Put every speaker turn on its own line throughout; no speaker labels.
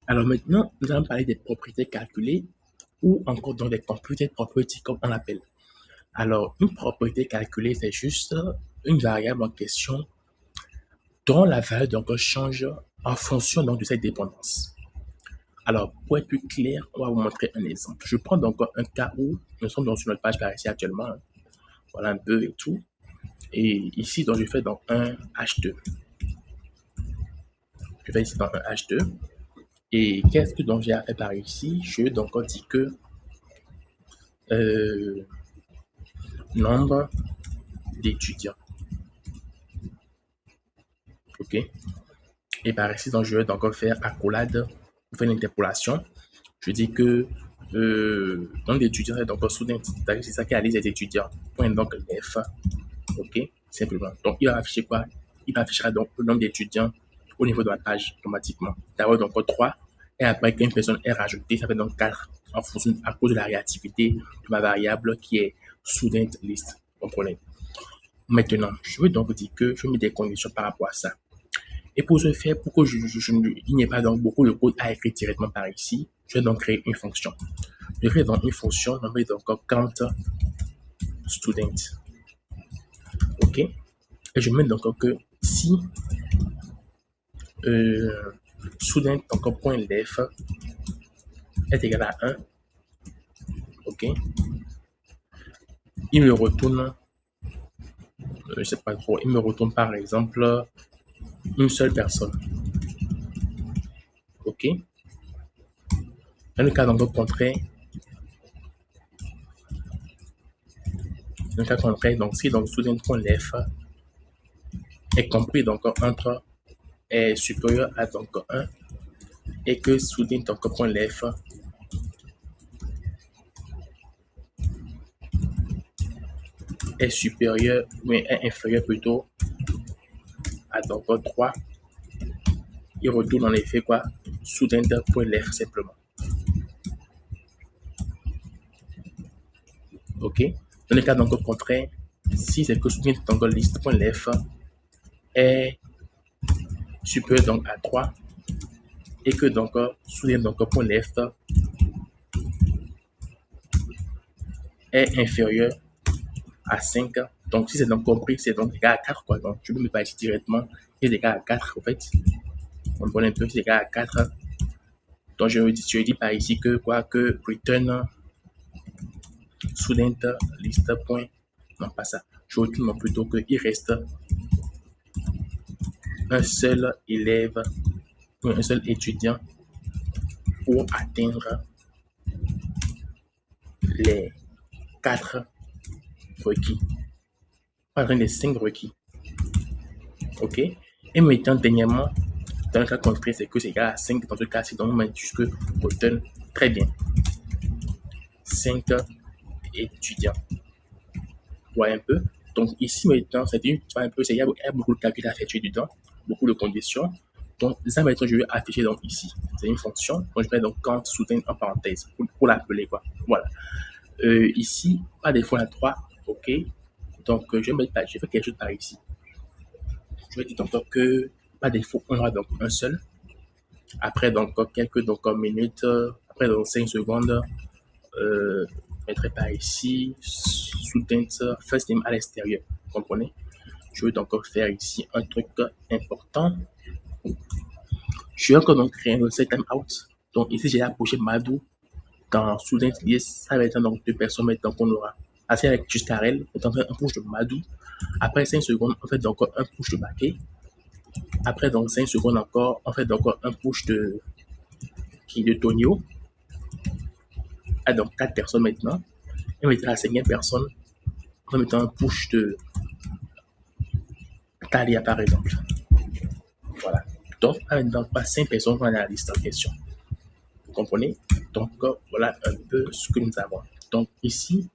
Alors maintenant, nous allons parler des propriétés calculées ou encore dans des computed properties comme on l'appelle. Alors, une propriété calculée, c'est juste une variable en question dont la valeur donc change en fonction donc, de cette dépendance. Alors, pour être plus clair, on va vous montrer un exemple. Je prends donc un cas où nous sommes sur notre page par ici actuellement. Voilà un peu et tout. Et ici, donc, je fais donc un H2. Je fais ici dans un H2. Et qu'est-ce que donc j'ai à faire par ici? Je donc dis que nombre d'étudiants. OK? Et par ici, donc, je vais donc faire accolade, faire une interpolation. Je dis que nombre d'étudiants est donc student. C'est ça qui a les étudiants. Point donc F. OK? Simplement. Donc, il va afficher quoi? Il affichera donc le nombre d'étudiants au niveau de la page automatiquement. D'abord, donc 3. Et après qu'une personne est rajoutée, ça fait donc 4 en fonction, à cause de la réactivité de ma variable qui est student list. Vous comprenez? Maintenant, je veux donc dire que je mets des conditions par rapport à ça. Et pour ce faire, pour que il n'y ait pas donc beaucoup de code à écrire directement par ici, je vais donc créer une fonction. Je crée donc une fonction, on va donc count student. OK? Et je mets donc que si student donc point left est égal à 1, OK? Il me retourne, je sais pas trop, il me retourne par exemple une seule personne. OK? Dans le cas donc contraire, donc si donc student.left est compris donc entre est supérieur à donc 1 et que student.left est supérieur, mais est inférieur plutôt à donc 3, il retourne en effet quoi? Student.left simplement. OK? Dans le cas donc contraire, si c'est que student.list.left est supérieur donc à 3 et que donc student.left est inférieur à 5. Donc, si c'est donc compris, c'est donc égal à 4, quoi. Donc, je ne peux pas ici directement. C'est égal à 4, en fait. On prend un peu, c'est égal à 4. Donc, je dis par ici que quoi, que return student list point. Non, pas ça. Je retourne plutôt qu'il reste un seul élève ou un seul étudiant pour atteindre les 4 requis. Pas les 5 requis. OK? Et maintenant, dernièrement, dans le cas contraire, c'est que c'est égal à 5. Dans ce cas-ci, donc on met jusque return. Très bien. 5 étudiants. Voyez un peu. Donc ici maintenant, c'est il y a beaucoup de calculs à effectuer dedans, beaucoup de conditions. Donc ça maintenant, je vais afficher donc ici. C'est une fonction. Donc je mets donc count student en parenthèse pour l'appeler quoi. Voilà. Ici, par défaut la 3. OK. Donc je vais faire quelque chose par ici. Je vais dire donc que par défaut, on aura donc un seul. Après donc quelques minutes, après donc 5 secondes, je mettrai par ici student first name à l'extérieur. Vous comprenez? Je vais donc faire ici un truc important. Je vais encore donc créer un set time out. Donc ici j'ai approché Madou dans student list. Ça va être donc 2 personnes maintenant qu'on aura. Assez avec jusqu'à elle, on fait un push de Madou. Après 5 secondes, on fait donc un push de Baké. Après donc 5 secondes encore, on fait donc un push de Tonio. Ah, donc 4 personnes maintenant. Et maintenant la 5e personne, on va mettre un push de Talia par exemple. Voilà. Donc, maintenant, pas 5 personnes dans la liste en question. Vous comprenez? Donc, voilà un peu ce que nous avons. Donc, ici,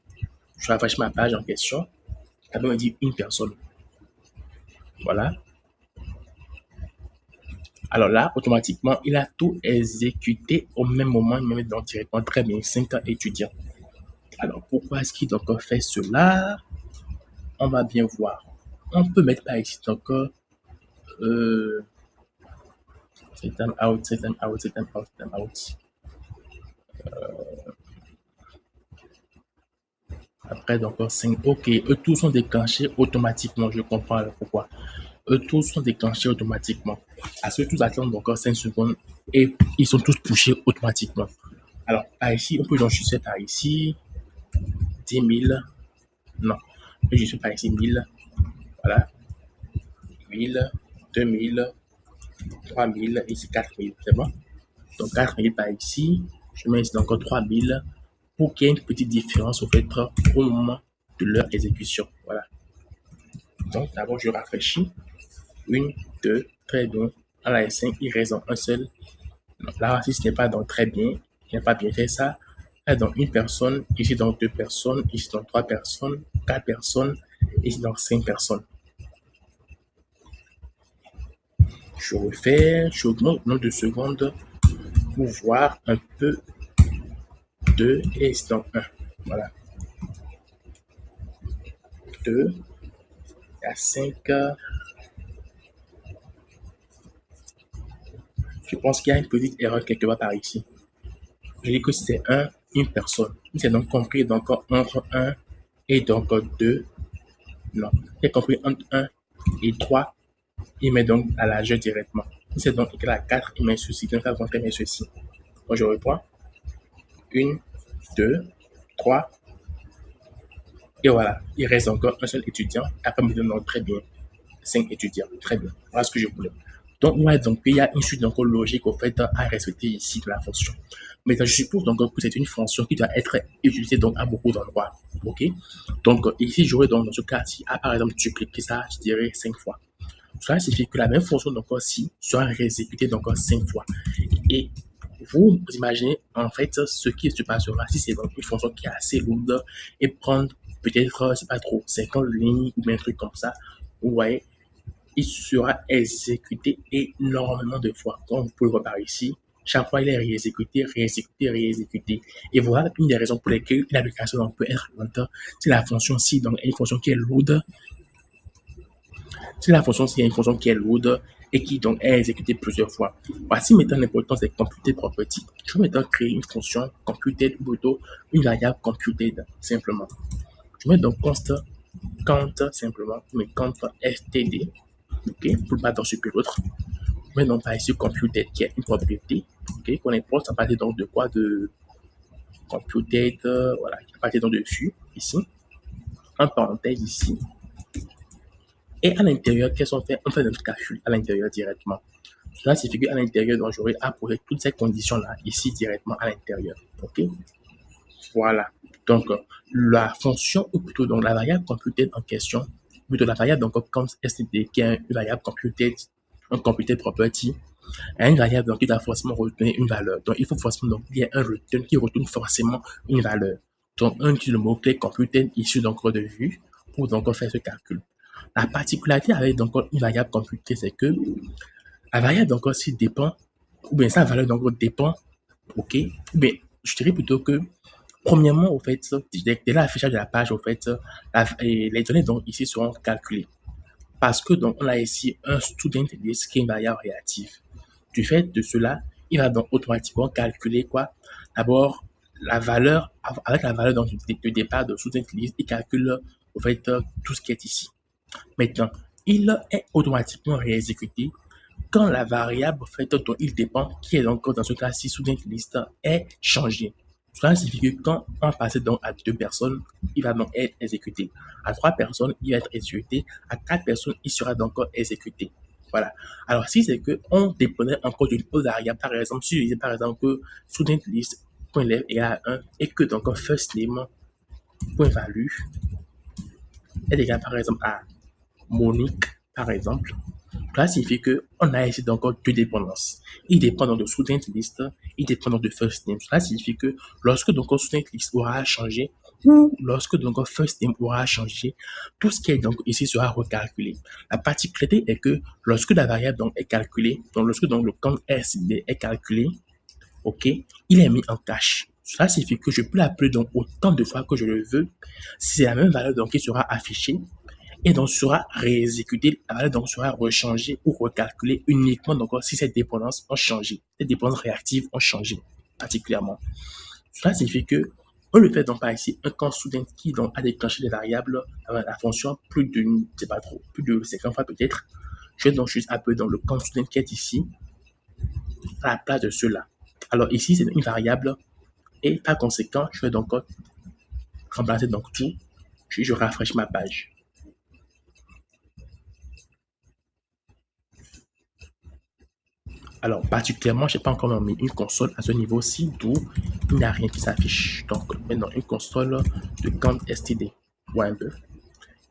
je affiche ma page en question. Ça va me dire une personne. Voilà. Alors là, automatiquement, il a tout exécuté au même moment. Il me met donc directement très bien 5 étudiants. Alors, pourquoi est-ce qu'il donc fait cela? On va bien voir. On peut mettre par ici donc C'est time out, c'est time out, c'est time out, c'est time out. Après, donc, 5. OK, eux tous sont déclenchés automatiquement. Je comprends alors pourquoi. Eux tous sont déclenchés automatiquement. À ce tous attendent donc 5 secondes et ils sont tous touchés automatiquement. Alors, par ici, on peut donc juste par ici 10 000. Non, je suis par ici 1000. Voilà. 1000, 2000, 3000, ici 4000. C'est bon? Donc 4000 par ici. Je mets ici encore 3000 pour qu'il y ait une petite différence au fait au moment de leur exécution. Voilà. Donc d'abord, je rafraîchis. Une, deux, très bien. À la S5, il reste un seul. Donc, là, si ce n'est pas donc très bien, il n'a pas bien fait ça. Là, donc une personne, ici donc deux personnes, ici donc trois personnes, quatre personnes, ici donc cinq personnes. Je refais, je augmente le nombre de secondes pour voir un peu de et ici donc 1. Voilà. 2 à 5. Je pense qu'il y a une petite erreur quelque part par ici. Je dis que c'est une personne. C'est donc compris donc entre 1 et donc 2. Non. C'est compris entre 1 et 3. Il met donc à l'âge directement. C'est donc égal à 4. Il met ceci. Donc, avant il met ceci. Moi, je reprends. 1, 2, 3. Et voilà. Il reste encore un seul étudiant. Après, me donne très bien 5 étudiants. Très bien. Voilà ce que je voulais. Donc, ouais, donc, il y a une suite donc, logique au fait à respecter ici de la fonction. Mais je suppose donc que c'est une fonction qui doit être utilisée donc à beaucoup d'endroits. OK? Donc, ici, j'aurais donc dans ce cas-ci, par exemple, dupliquer ça, je dirais 5 fois. Cela signifie que la même fonction donc aussi sera réexécutée donc 5 fois. Et vous imaginez en fait ce qui se passera si c'est donc une fonction qui est assez lourde et prendre peut-être, c'est pas trop, 50 lignes ou bien un truc comme ça. Vous voyez, il sera exécuté énormément de fois. Comme vous pouvez le voir par ici, chaque fois il est réexécuté, réexécuté, réexécuté. Et voilà une des raisons pour lesquelles une application peut être lente. C'est la fonction ci, donc une fonction qui est lourde. C'est la fonction ci est une fonction qui est lourde et qui donc est exécutée plusieurs fois. Voici maintenant l'importance des computed properties. Je vais maintenant créer une fonction computed ou plutôt une variable computed simplement. Je mets donc const count simplement, mais count std, ok, pour ne pas d'en supprimer l'autre. Je mets donc par ici computed qui est une propriété, ok, qu'on importe à partir donc de quoi, de computed, voilà, à partir donc dessus ici, en parenthèse ici. Et à l'intérieur, qu'est-ce qu'on fait? On fait notre calcul à l'intérieur directement. Cela signifie qu'à l'intérieur, donc j'aurai à poser toutes ces conditions-là ici directement à l'intérieur. OK? Voilà. Donc, la fonction, ou plutôt donc la variable computed en question, plutôt la variable donc comme std qui est une variable computed, un computed property, une variable donc qui doit forcément retenir une valeur. Donc, il faut forcément donc il y a un return qui retourne forcément une valeur. Donc, on utilise le mot-clé computed issu donc de vue pour donc faire ce calcul. La particularité avec donc une variable computée, c'est que la variable donc aussi dépend, ou bien sa valeur donc dépend, ok, ou bien je dirais plutôt que premièrement au fait, dès l'affichage de la page au fait, les données donc ici seront calculées. Parce que donc on a ici un student list qui est une variable réactive. Du fait de cela, il va donc automatiquement calculer quoi? D'abord la valeur, avec la valeur donc, de départ de student list, il calcule au fait tout ce qui est ici. Maintenant, il est automatiquement réexécuté quand la variable fait dont il dépend, qui est donc dans ce cas-ci student list, est changée. Cela signifie que quand on passe donc à 2 personnes, il va donc être exécuté. À 3 personnes, il va être exécuté. À 4 personnes, il sera donc exécuté. Voilà. Alors, si c'est que on dépendait encore d'une autre variable, par exemple, si je disais par exemple que student list est à 1 et que donc first name point value est égal par exemple à Monique, par exemple. Cela signifie qu'on a ici donc deux dépendances. Il dépend donc de student list, il dépend donc de first name. Cela signifie que lorsque donc student list aura changé, ou lorsque donc first name aura changé, tout ce qui est donc ici sera recalculé. La particularité est que lorsque la variable donc est calculée, donc lorsque donc le compte SD est calculé, ok, il est mis en cache. Cela signifie que je peux l'appeler donc autant de fois que je le veux. Si c'est la même valeur donc qui sera affichée, et donc sera réexécutée, la valeur donc sera rechangée ou recalculée uniquement donc si ces dépendances ont changé, ces dépendances réactives ont changé particulièrement. Cela signifie que on le fait donc par ici un constraint qui donc a déclenché les variables la fonction plus d'une, c'est pas trop, plus de 50 fois peut-être. Je vais donc juste appeler donc le constraint qui est ici à la place de cela. Alors ici c'est une variable et par conséquent je vais donc remplacer donc tout. Je rafraîchis ma page. Alors, particulièrement, je n'ai pas encore mis une console à ce niveau-ci, d'où il n'y a rien qui s'affiche. Donc, maintenant, une console de count std. Voilà un peu.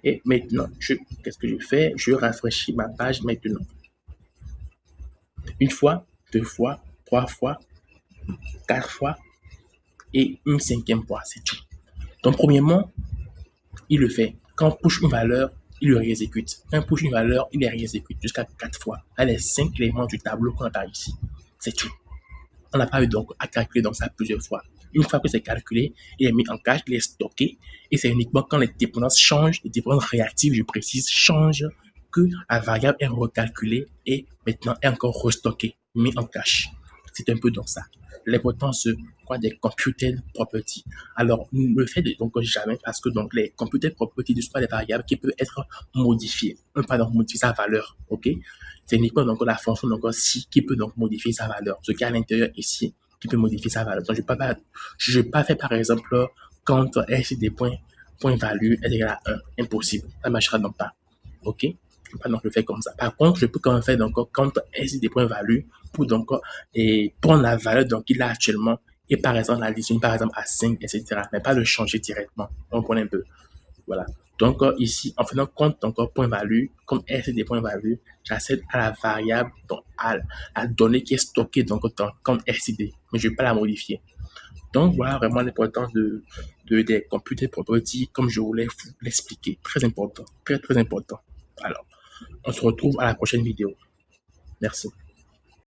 Et maintenant, qu'est-ce que je fais? Je rafraîchis ma page maintenant. Une fois, deux fois, trois fois, quatre fois et une cinquième fois, c'est tout. Donc, premièrement, il le fait. Quand on push une valeur, il le réexécute. Quand on push une valeur, il les réexécute jusqu'à 4 fois. Là, les 5 éléments du tableau qu'on a par ici. C'est tout. On n'a pas eu donc à calculer donc ça plusieurs fois. Une fois que c'est calculé, il est mis en cache, il est stocké. Et c'est uniquement quand les dépendances changent, les dépendances réactives, je précise, changent, que la variable est recalculée et maintenant est encore restockée, mis en cache. C'est un peu donc ça. L'importance des computed properties. Alors, le fait de donc jamais, parce que donc les computed properties ne sont pas des variables qui peuvent être modifiées. On ne peut pas donc modifier sa valeur, ok? C'est uniquement donc la fonction donc si qui peut donc modifier sa valeur. Ce qui est à l'intérieur ici, qui peut modifier sa valeur. Donc, je ne vais pas faire par exemple quand s des point value est égal à 1. Impossible. Ça ne marchera donc pas. Ok? Je peux pas donc le faire comme ça. Par contre, je peux quand même faire donc quand s des points value pour donc prendre la valeur donc qu'il a actuellement et par exemple la désigner par exemple à 5, etc. Mais pas le changer directement. On prend un peu. Voilà. Donc ici, en faisant compte donc point value, comme S des points value, j'accède à la variable, donc à la donnée qui est stockée donc comme SID, mais je ne vais pas la modifier. Donc voilà vraiment l'importance des computer properties comme je voulais vous l'expliquer. Très important, très très important. Alors, on se retrouve à la prochaine vidéo. Merci.